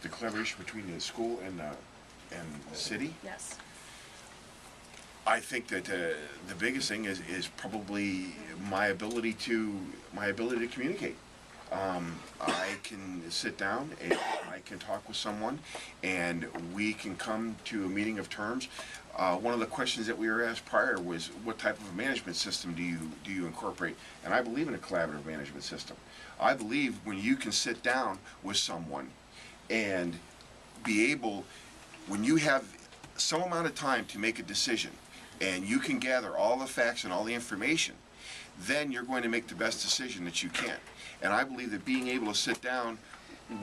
the collaboration between the school and the city. Yes. I think that the biggest thing is probably my ability to communicate. I can sit down and I can talk with someone, and we can come to a meeting of terms. One of the questions that we were asked prior was, what type of a management system do you incorporate? And I believe in a collaborative management system. I believe when you can sit down with someone and be able, when you have some amount of time to make a decision, and you can gather all the facts and all the information, then you're going to make the best decision that you can. And I believe that being able to sit down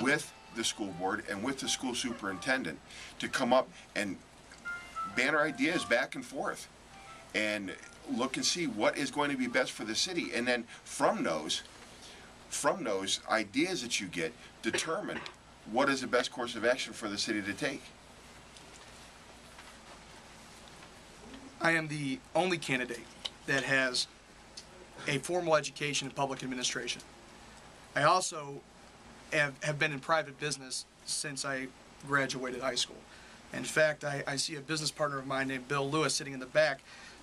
with the school board and with the school superintendent to come up and banter ideas back and forth and look and see what is going to be best for the city, and then from those ideas that you get, determine what is the best course of action for the city to take. I am the only candidate that has a formal education in public administration. I also have been in private business since I graduated high school. In fact, I see a business partner of mine named Bill Lewis sitting in the back.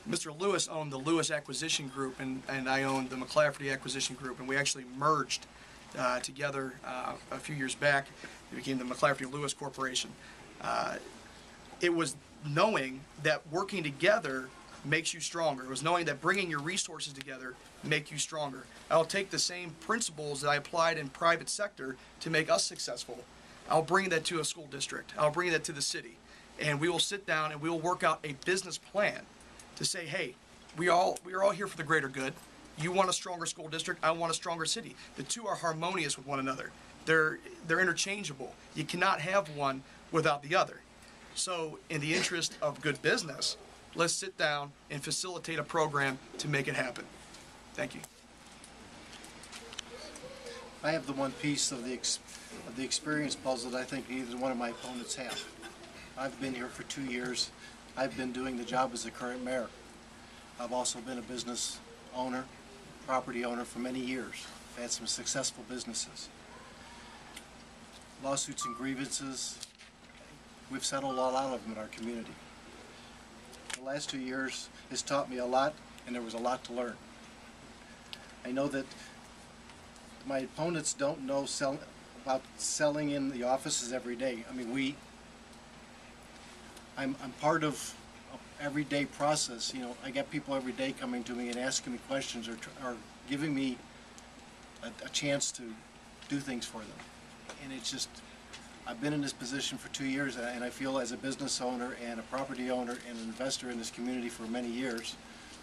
Mr. Lewis owned the Lewis Acquisition Group, and I owned the McClafferty Acquisition Group, and we actually merged together a few years back. It became the McClafferty-Lewis Corporation. It was knowing that working together makes you stronger. It was knowing that bringing your resources together make you stronger. I'll take the same principles that I applied in private sector to make us successful. I'll bring that to a school district. I'll bring that to the city. And we will sit down and we will work out a business plan to say, hey, we are all here for the greater good. You want a stronger school district, I want a stronger city. The two are harmonious with one another. They're interchangeable. You cannot have one without the other. So in the interest of good business, let's sit down and facilitate a program to make it happen. Thank you. I have the one piece of the experience puzzle that I think neither one of my opponents have. I've been here for 2 years. I've been doing the job as the current mayor. I've also been a business owner, property owner for many years. I've had some successful businesses. Lawsuits and grievances, we've settled a lot of them in our community. The last 2 years has taught me a lot, and there was a lot to learn. I know that my opponents don't know about selling in the offices every day. I mean, I'm part of a everyday process. You know, I get people every day coming to me and asking me questions or giving me a chance to do things for them. And it's just, I've been in this position for 2 years, and I feel as a business owner and a property owner and an investor in this community for many years,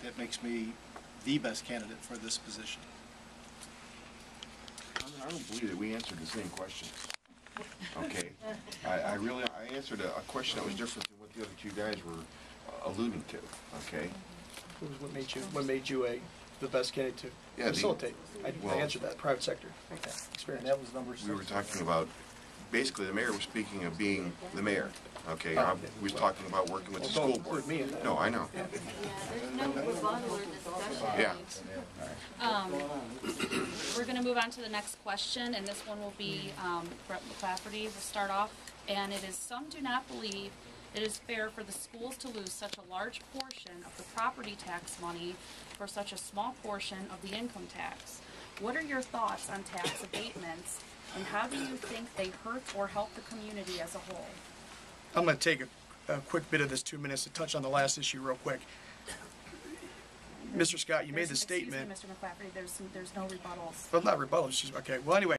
that makes me the best candidate for this position. I don't believe that we answered the same questions. Okay, I answered a question that was different than what the other two guys were alluding to. Okay. What made you the best candidate to facilitate? I answered that. Private sector experience. And that was number 6. We were talking about, basically the mayor was speaking of being the mayor. Okay, I was talking about working with the school board. Me in that. No, I know. Yeah, there's no rebuttal or discussion. Yeah. We're going to move on to the next question, and this one will be Brett McClafferty will start off. And it is, some do not believe it is fair for the schools to lose such a large portion of the property tax money for such a small portion of the income tax. What are your thoughts on tax abatements, and how do you think they hurt or help the community as a whole? I'm going to take a quick bit of this 2 minutes to touch on the last issue real quick. Mr. Scott, you made the statement. Excuse me, Mr. McClafferty, there's no rebuttals. Well, not rebuttals. Okay. Well, anyway.